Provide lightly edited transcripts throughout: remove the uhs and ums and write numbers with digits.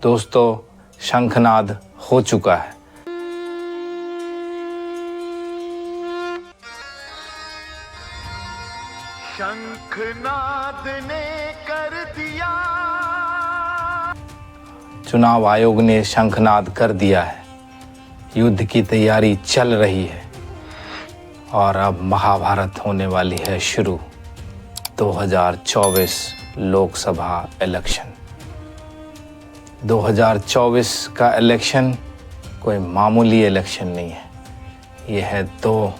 दोस्तों शंखनाद हो चुका है। शंखनाद ने कर दिया, चुनाव आयोग ने शंखनाद कर दिया है। युद्ध की तैयारी चल रही है और अब महाभारत होने वाली है शुरू। 2024 लोकसभा इलेक्शन। 2024 का इलेक्शन कोई मामूली इलेक्शन नहीं है, यह है दो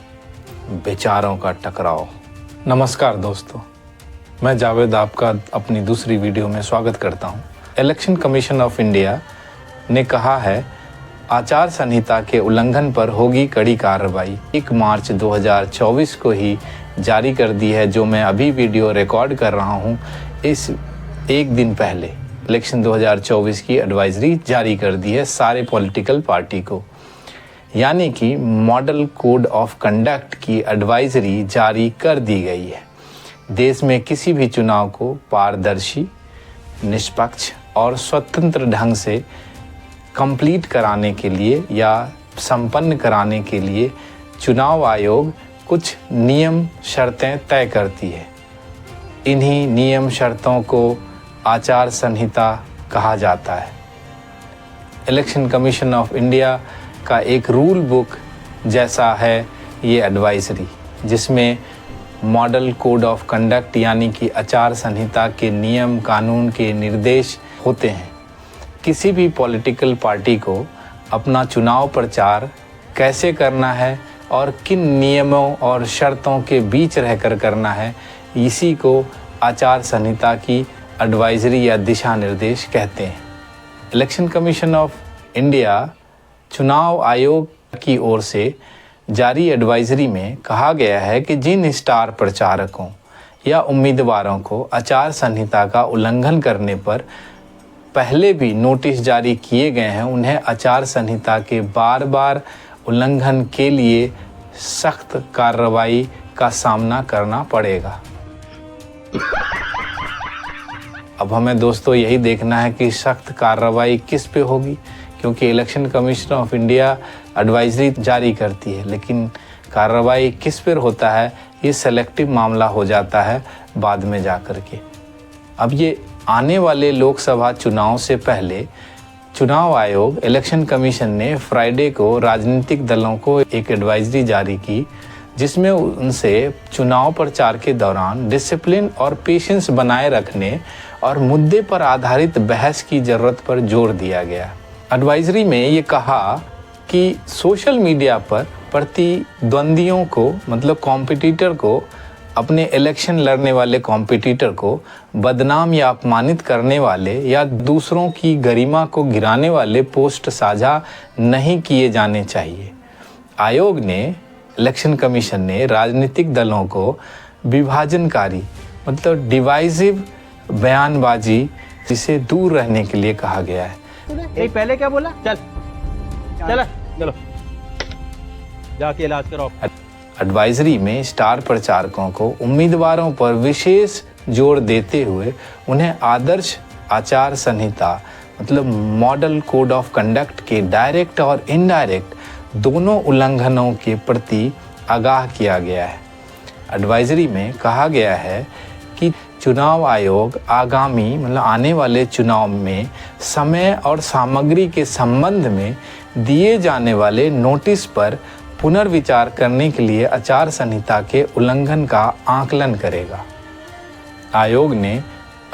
विचारों का टकराव। नमस्कार दोस्तों, मैं जावेद आपका अपनी दूसरी वीडियो में स्वागत करता हूं। इलेक्शन कमीशन ऑफ इंडिया ने कहा है आचार संहिता के उल्लंघन पर होगी कड़ी कार्रवाई। 1 मार्च 2024 को ही जारी कर दी है, जो मैं अभी वीडियो रिकॉर्ड कर रहा हूं। इस एक दिन पहले इलेक्शन 2024 की एडवाइजरी जारी कर दी है सारे पॉलिटिकल पार्टी को, यानी कि मॉडल कोड ऑफ कंडक्ट की एडवाइजरी जारी कर दी गई है। देश में किसी भी चुनाव को पारदर्शी, निष्पक्ष और स्वतंत्र ढंग से कंप्लीट कराने के लिए या संपन्न कराने के लिए चुनाव आयोग कुछ नियम शर्तें तय करती है। इन्हीं नियम शर्तों को आचार संहिता कहा जाता है। इलेक्शन कमीशन ऑफ इंडिया का एक रूल बुक जैसा है ये एडवाइजरी, जिसमें मॉडल कोड ऑफ कंडक्ट यानी कि आचार संहिता के नियम कानून के निर्देश होते हैं। किसी भी पॉलिटिकल पार्टी को अपना चुनाव प्रचार कैसे करना है और किन नियमों और शर्तों के बीच रहकर करना है, इसी को आचार संहिता की एडवाइजरी या दिशा निर्देश कहते हैं। इलेक्शन कमीशन ऑफ इंडिया चुनाव आयोग की ओर से जारी एडवाइजरी में कहा गया है कि जिन स्टार प्रचारकों या उम्मीदवारों को आचार संहिता का उल्लंघन करने पर पहले भी नोटिस जारी किए गए हैं, उन्हें आचार संहिता के बार बार उल्लंघन के लिए सख्त कार्रवाई का सामना करना पड़ेगा। अब हमें दोस्तों यही देखना है कि सख्त कार्रवाई किस पे होगी, क्योंकि election commission of India advisory जारी करती है, लेकिन कार्रवाई किस पर होता है ये सेलेक्टिव मामला हो जाता है बाद में जा कर के। अब ये आने वाले लोकसभा चुनाव से पहले चुनाव आयोग इलेक्शन कमीशन ने फ्राइडे को राजनीतिक दलों को एक एडवाइजरी जारी की, जिसमें उनसे चुनाव प्रचार के दौरान डिसिप्लिन और पेशेंस बनाए रखने और मुद्दे पर आधारित बहस की ज़रूरत पर जोर दिया गया। एडवाइजरी में ये कहा कि सोशल मीडिया पर प्रतिद्वंदियों को, मतलब कॉम्पिटिटर को, अपने इलेक्शन लड़ने वाले कॉम्पिटिटर को बदनाम या अपमानित करने वाले या दूसरों की गरिमा को गिराने वाले पोस्ट साझा नहीं किए जाने चाहिए। आयोग ने, इलेक्शन कमीशन ने राजनीतिक दलों को विभाजनकारी, मतलब डिवाइसिव बयानबाजी से दूर रहने के लिए कहा गया है। नहीं, पहले क्या बोला? चलो जाके इलाज कराओ। एडवाइजरी में स्टार प्रचारकों को उम्मीदवारों पर विशेष जोर देते हुए उन्हें आदर्श आचार संहिता, मतलब मॉडल कोड ऑफ कंडक्ट के डायरेक्ट और इनडायरेक्ट दोनों उल्लंघनों के प्रति आगाह किया गया है। एडवाइजरी में कहा गया है कि चुनाव आयोग आगामी, मतलब आने वाले चुनाव में समय और सामग्री के संबंध में दिए जाने वाले नोटिस पर पुनर्विचार करने के लिए आचार संहिता के उल्लंघन का आकलन करेगा। आयोग ने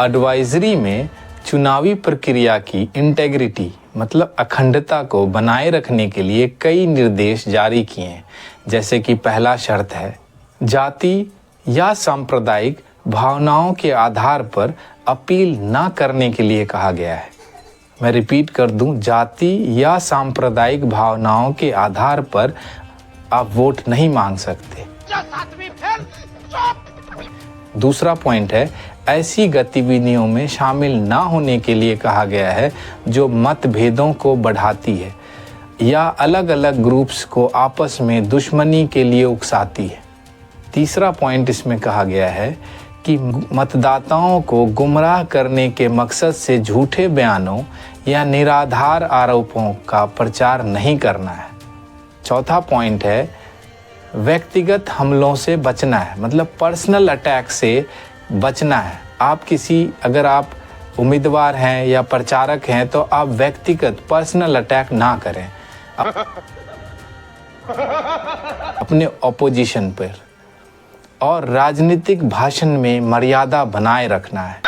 एडवाइजरी में चुनावी प्रक्रिया की इंटेग्रिटी, मतलब अखंडता को बनाए रखने के लिए कई निर्देश जारी किए हैं, जैसे कि पहला शर्त है जाति या सांप्रदायिक भावनाओं के आधार पर अपील न करने के लिए कहा गया है। मैं रिपीट कर दूं, जाति या सांप्रदायिक भावनाओं के आधार पर आप वोट नहीं मांग सकते। दूसरा पॉइंट है ऐसी गतिविधियों में शामिल ना होने के लिए कहा गया है जो मतभेदों को बढ़ाती है या अलग अलग ग्रुप्स को आपस में दुश्मनी के लिए उकसाती है। तीसरा पॉइंट इसमें कहा गया है कि मतदाताओं को गुमराह करने के मकसद से झूठे बयानों या निराधार आरोपों का प्रचार नहीं करना है। चौथा पॉइंट है व्यक्तिगत हमलों से बचना है, मतलब पर्सनल अटैक से बचना है। अगर आप उम्मीदवार हैं या प्रचारक हैं तो आप व्यक्तिगत पर्सनल अटैक ना करें अपने ऑपोजिशन पर, और राजनीतिक भाषण में मर्यादा बनाए रखना है।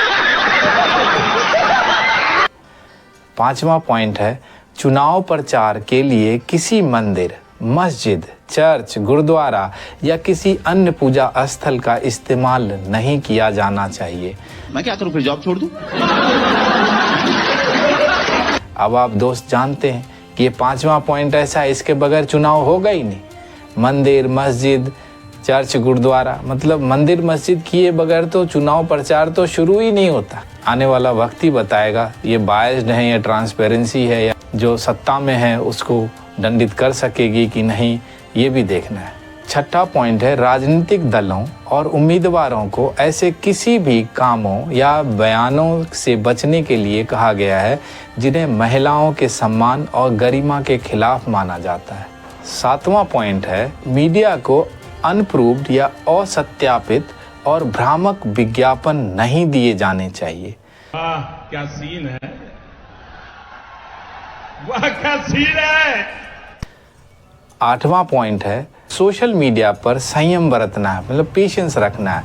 पांचवा पॉइंट है चुनाव प्रचार के लिए किसी मंदिर, मस्जिद, चर्च, गुरुद्वारा या किसी अन्य पूजा स्थल का इस्तेमाल नहीं किया जाना चाहिए। मैं क्या करूं, फिर जॉब छोड़ दूं? अब आप दोस्त जानते हैं कि ये पांचवा पॉइंट ऐसा है, इसके बगैर चुनाव होगा ही नहीं। मंदिर, मस्जिद, चर्च, गुरुद्वारा, मतलब मंदिर मस्जिद किए बगैर तो चुनाव प्रचार तो शुरू ही नहीं होता। आने वाला वक्त ही बताएगा ये बायस्ड है या ट्रांसपेरेंसी है, या जो सत्ता में है उसको दंडित कर सकेगी कि नहीं, ये भी देखना है। छठा पॉइंट है राजनीतिक दलों और उम्मीदवारों को ऐसे किसी भी कामों या बयानों से बचने के लिए कहा गया है जिन्हें महिलाओं के सम्मान और गरिमा के खिलाफ माना जाता है। सातवां पॉइंट है मीडिया को अनप्रूव्ड या असत्यापित और भ्रामक विज्ञापन नहीं दिए जाने चाहिए। वाह क्या सीन है, वाह क्या सीन है। आठवां पॉइंट है सोशल मीडिया पर संयम बरतना है, मतलब पेशेंस रखना है।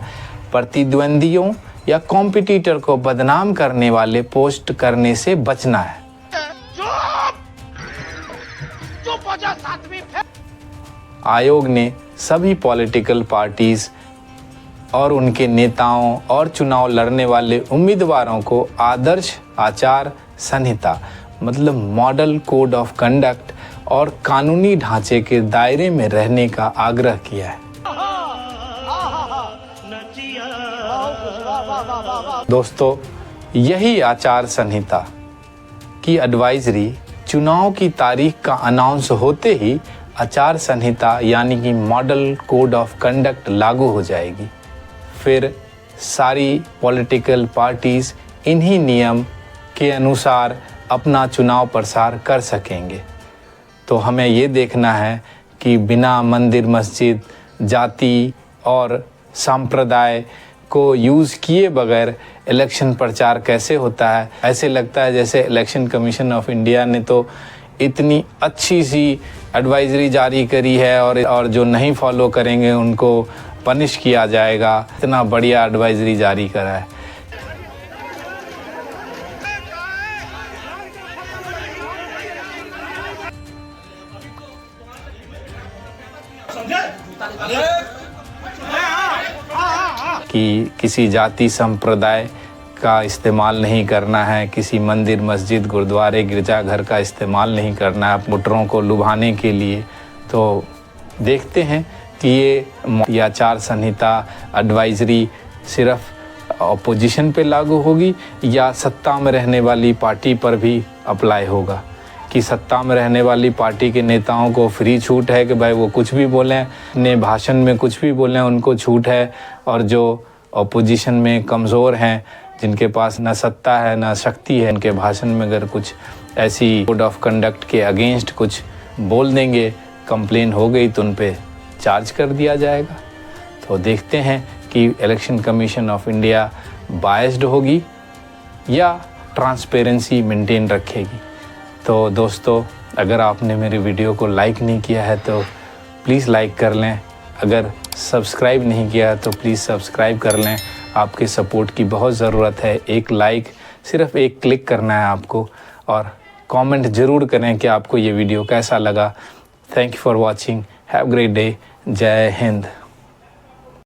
प्रतिद्वंदियों या कॉम्पिटिटर को बदनाम करने वाले पोस्ट करने से बचना है। आयोग ने सभी पॉलिटिकल पार्टीज और उनके नेताओं और चुनाव लड़ने वाले उम्मीदवारों को आदर्श आचार संहिता, मतलब मॉडल कोड ऑफ कंडक्ट और कानूनी ढांचे के दायरे में रहने का आग्रह किया है। दोस्तों, यही आचार संहिता की एडवाइजरी चुनाव की तारीख का अनाउंस होते ही आचार संहिता यानी कि मॉडल कोड ऑफ कंडक्ट लागू हो जाएगी। फिर सारी पॉलिटिकल पार्टीज इन्हीं नियम के अनुसार अपना चुनाव प्रसार कर सकेंगे। तो हमें ये देखना है कि बिना मंदिर, मस्जिद, जाति और संप्रदाय को यूज़ किए बगैर इलेक्शन प्रचार कैसे होता है। ऐसे लगता है जैसे इलेक्शन कमीशन ऑफ इंडिया ने तो इतनी अच्छी सी एडवाइजरी जारी करी है और जो नहीं फॉलो करेंगे उनको पनिश किया जाएगा। इतना बढ़िया एडवाइजरी जारी करा है। कि किसी जाति संप्रदाय का इस्तेमाल नहीं करना है, किसी मंदिर, मस्जिद, गुरुद्वारे, गिरजाघर का इस्तेमाल नहीं करना है वोटरों को लुभाने के लिए। तो देखते हैं कि ये आचार संहिता एडवाइजरी सिर्फ अपोजिशन पे लागू होगी या सत्ता में रहने वाली पार्टी पर भी अप्लाई होगा, कि सत्ता में रहने वाली पार्टी के नेताओं को फ्री छूट है कि भाई वो कुछ भी बोलें, अपने भाषण में कुछ भी बोलें, उनको छूट है, और जो अपोजिशन में कमज़ोर हैं, जिनके पास ना सत्ता है ना शक्ति है, उनके भाषण में अगर कुछ ऐसी कोड ऑफ कंडक्ट के अगेंस्ट कुछ बोल देंगे, कंप्लेन हो गई तो उन पे चार्ज कर दिया जाएगा। तो देखते हैं कि election commission of India biased होगी या ट्रांसपेरेंसी मेंटेन रखेगी। तो दोस्तों, अगर आपने मेरे वीडियो को लाइक नहीं किया है तो प्लीज़ लाइक कर लें। अगर सब्सक्राइब नहीं किया है तो प्लीज़ सब्सक्राइब कर लें। आपके सपोर्ट की बहुत ज़रूरत है। एक लाइक, सिर्फ एक क्लिक करना है आपको, और कमेंट ज़रूर करें कि आपको ये वीडियो कैसा लगा। Thank you for watching. Have great day. जय हिंद।